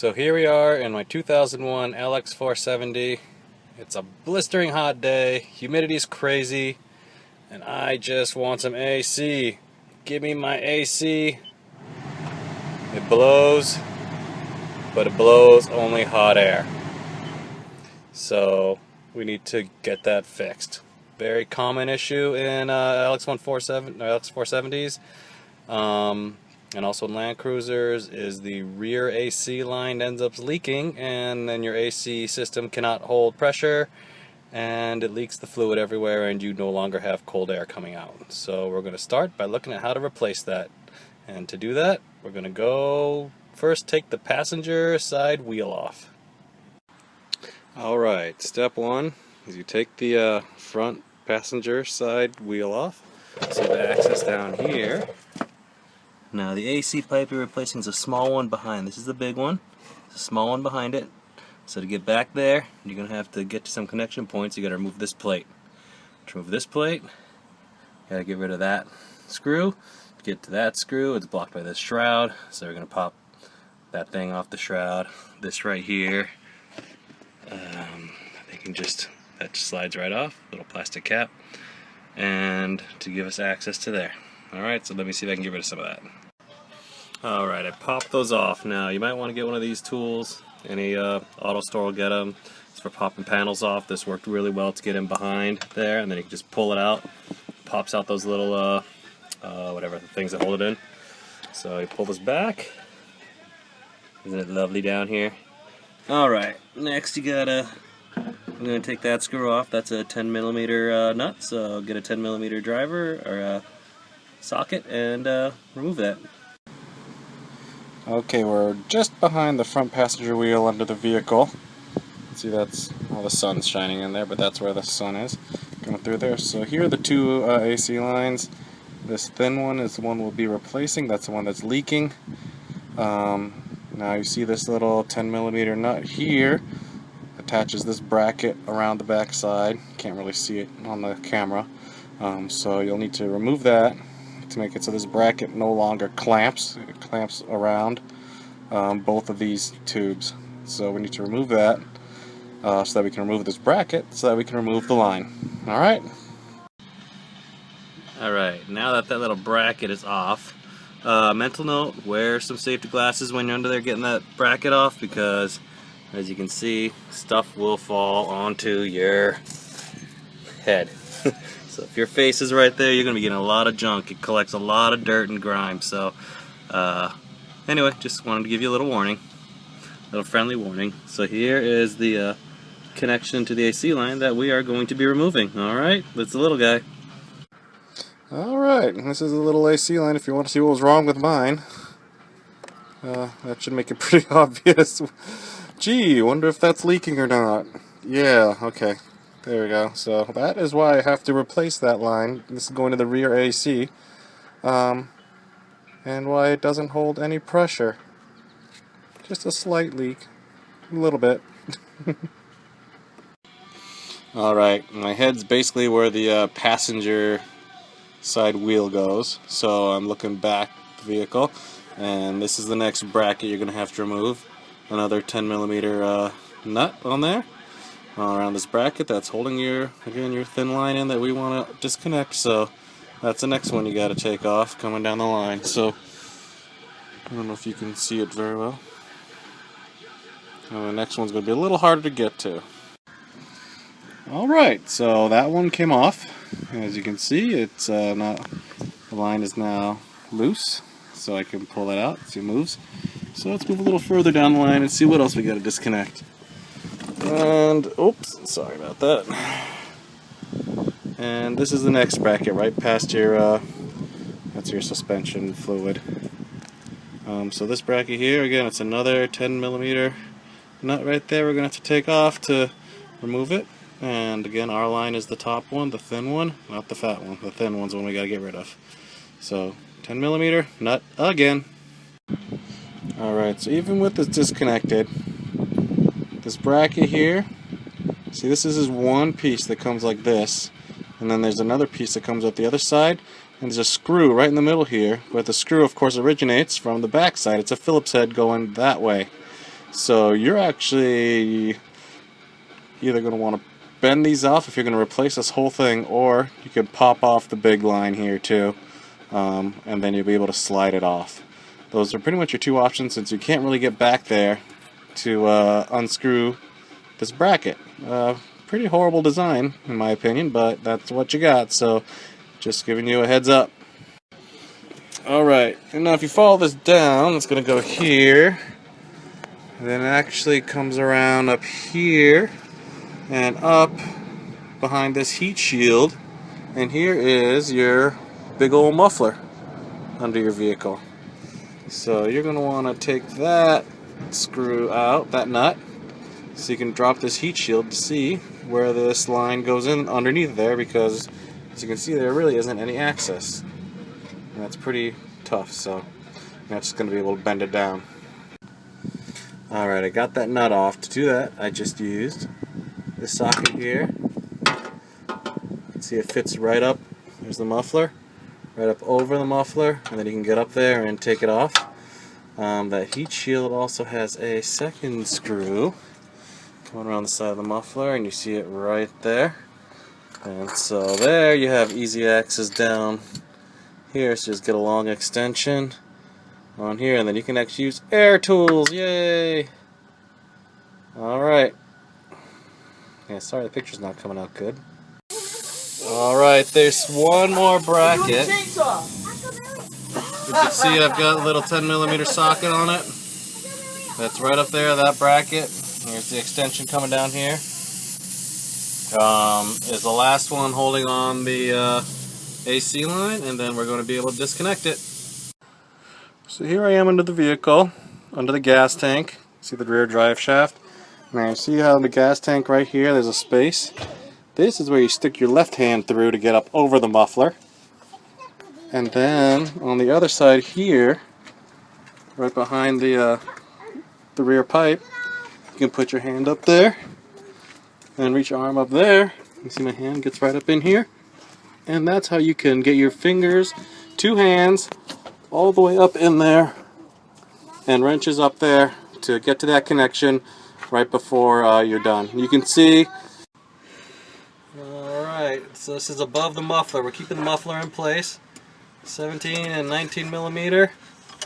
So here we are in my 2001 LX470. It's a blistering hot day, humidity's crazy, and I just want some AC. Give me my AC. It blows, but it blows only hot air. So we need to get that fixed. Very common issue in LX470s. And also in Land Cruisers is the rear AC line ends up leaking, and then your AC system cannot hold pressure and it leaks the fluid everywhere and you no longer have cold air coming out. So we're going to start by looking at how to replace that. And to do that, we're going to go first take the passenger side wheel off. Alright, step one is you take the front passenger side wheel off. So the access down here. Now the AC pipe you're replacing is a small one behind. This is the big one. There's a small one behind it. So to get back there, you're going to have to get to some connection points. You got to remove this plate. To remove this plate, you got to get rid of that screw. To get to that screw, it's blocked by this shroud. So we're going to pop that thing off the shroud. This right here, that just slides right off. Little plastic cap, and to give us access to there. Alright, so let me see if I can get rid of some of that. Alright, I popped those off. Now, you might want to get one of these tools. Any auto store will get them. It's for popping panels off. This worked really well to get in behind there, and then you can just pull it out. Pops out those little, whatever, things that hold it in. So you pull this back. Isn't it lovely down here? Alright, next you gotta, I'm going to take that screw off. That's a 10mm nut, so get a 10mm driver, or a socket, and remove that. Okay, we're just behind the front passenger wheel under the vehicle. See, that's all the sun's shining in there, but that's where the sun is going through there. So here are the two AC lines. This thin one is the one we'll be replacing. That's the one that's leaking. Now you see this little 10mm nut here attaches this bracket around the back side. Can't really see it on the camera. So you'll need to remove that to make it so this bracket no longer clamps. It clamps around both of these tubes. So we need to remove that so that we can remove this bracket, so that we can remove the line. Alright? Alright, now that little bracket is off, mental note, wear some safety glasses when you're under there getting that bracket off, because as you can see, stuff will fall onto your head. So if your face is right there, you're going to be getting a lot of junk. It collects a lot of dirt and grime. So anyway, just wanted to give you a little warning, a little friendly warning. So here is the connection to the AC line that we are going to be removing. Alright, that's the little guy. Alright, this is a little AC line if you want to see what was wrong with mine. That should make it pretty obvious. Gee, wonder if that's leaking or not. Yeah, okay. There we go. So that is why I have to replace that line. This is going to the rear AC. And why it doesn't hold any pressure. Just a slight leak. A little bit. Alright, my head's basically where the passenger side wheel goes. So I'm looking back the vehicle. And this is the next bracket you're going to have to remove. Another 10mm nut on there. Around this bracket that's holding your thin line in that we want to disconnect. So that's the next one you got to take off coming down the line. So I don't know if you can see it very well. The next one's going to be a little harder to get to. Alright, so that one came off. As you can see, it's not, the line is now loose, so I can pull that out. See, it moves. So let's move a little further down the line and see what else we got to disconnect. And, oops, sorry about that. And this is the next bracket, right past your, that's your suspension fluid. So this bracket here, again, it's another 10mm nut right there we're going to have to take off to remove it. And again, our line is the top one, the thin one, not the fat one. The thin one's the one we got to get rid of. So 10mm nut again. Alright, so even with this disconnected, this bracket here, see, this is one piece that comes like this, and then there's another piece that comes up the other side, and there's a screw right in the middle here, but the screw of course originates from the back side. It's a Phillips head going that way. So you're actually either going to want to bend these off if you're going to replace this whole thing, or you could pop off the big line here too, and then you'll be able to slide it off. Those are pretty much your two options, since you can't really get back there to unscrew this bracket. Pretty horrible design in my opinion, but that's what you got, so just giving you a heads up. Alright, and now if you follow this down, it's going to go here, and then it actually comes around up here and up behind this heat shield, and here is your big old muffler under your vehicle. So you're going to want to take that screw out, that nut, so you can drop this heat shield to see where this line goes in underneath there, because as you can see there really isn't any access. And that's pretty tough, so I'm just going to be able to bend it down. Alright, I got that nut off. To do that, I just used this socket here. You can see it fits right up. There's the muffler, right up over the muffler, and then you can get up there and take it off. That heat shield also has a second screw going around the side of the muffler, and you see it right there. And so there you have easy access down here, so just get a long extension on here, and then you can actually use air tools. Yay! Alright. Yeah, sorry the picture's not coming out good. Alright, there's one more bracket. You can see I've got a little 10mm socket on it. That's right up there, that bracket. Here's the extension coming down here. Is the last one holding on the AC line, and then we're going to be able to disconnect it. So here I am under the vehicle, under the gas tank. See the rear drive shaft? Now you see how the gas tank right here, there's a space. This is where you stick your left hand through to get up over the muffler. And then on the other side here, right behind the rear pipe, you can put your hand up there and reach your arm up there. You see my hand gets right up in here. And that's how you can get your fingers, two hands, all the way up in there, and wrenches up there to get to that connection right before you're done. You can see. Alright, so this is above the muffler. We're keeping the muffler in place. 17 and 19mm,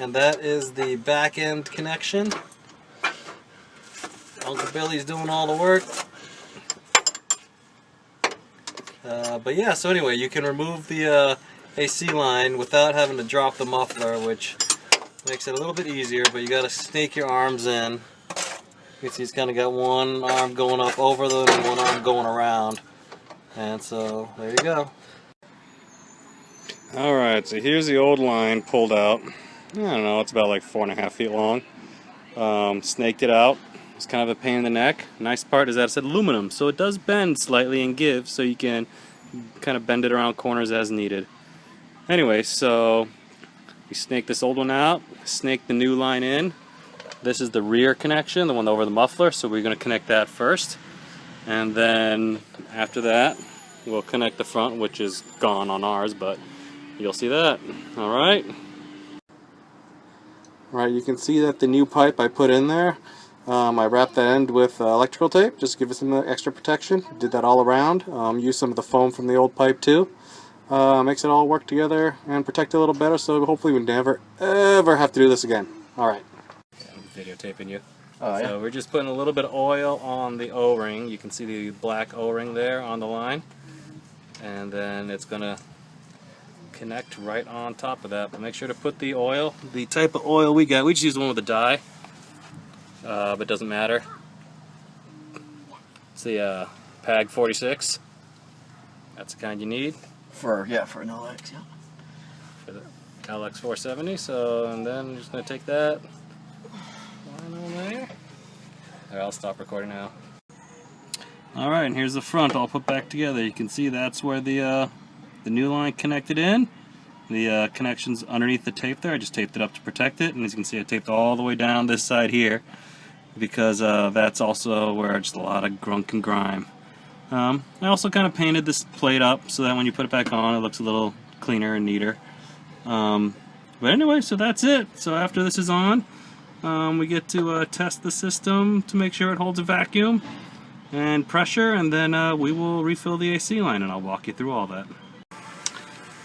and that is the back end connection. Uncle Billy's doing all the work. But yeah, so anyway, you can remove the AC line without having to drop the muffler, which makes it a little bit easier, but you got to snake your arms in. You can see he's kind of got one arm going up over them and one arm going around. And so, there you go. Alright, so here's the old line pulled out. I don't know, it's about like 4.5 feet long. Snaked it out. It's kind of a pain in the neck. Nice part is that it's aluminum, so it does bend slightly and give, so you can kind of bend it around corners as needed. Anyway, so we snake this old one out, snake the new line in. This is the rear connection, the one over the muffler, so we're going to connect that first. And then after that, we'll connect the front, which is gone on ours, but you'll see that. Alright. Alright, you can see that the new pipe I put in there, I wrapped that end with electrical tape, just to give it some extra protection. Did that all around. Used some of the foam from the old pipe too. Makes it all work together and protect it a little better, so hopefully we never ever have to do this again. Alright. Yeah, I'm videotaping you. Oh, yeah. So we're just putting a little bit of oil on the O-ring. You can see the black O-ring there on the line. And then it's going to connect right on top of that. But make sure to put the oil, the type of oil we got. We just use the one with the dye. But it doesn't matter. It's the PAG 46. That's the kind you need. For an LX, yeah. For the LX470. So, and then I'm just going to take that line on there. There, I'll stop recording now. Alright, and here's the front all put back together. You can see that's where the new line connected in. The connection's underneath the tape there. I just taped it up to protect it, and as you can see I taped all the way down this side here because that's also where just a lot of grunk and grime. I also kind of painted this plate up so that when you put it back on it looks a little cleaner and neater. But anyway, so that's it. So after this is on, we get to test the system to make sure it holds a vacuum and pressure, and then we will refill the AC line, and I'll walk you through all that.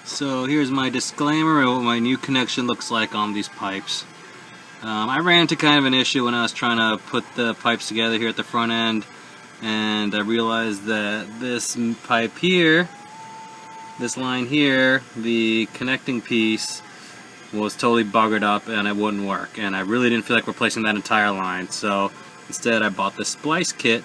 So here's my disclaimer of what my new connection looks like on these pipes. I ran into kind of an issue when I was trying to put the pipes together here at the front end, and I realized that this pipe here, this line here, the connecting piece was totally buggered up and it wouldn't work, and I really didn't feel like replacing that entire line. So instead I bought the Splice Kit,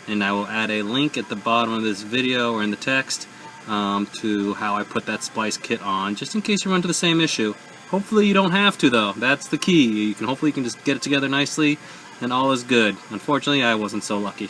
and I will add a link at the bottom of this video or in the text to how I put that Splice Kit on, just in case you run into the same issue. Hopefully you don't have to, though. That's the key. Hopefully you can just get it together nicely and all is good. Unfortunately, I wasn't so lucky.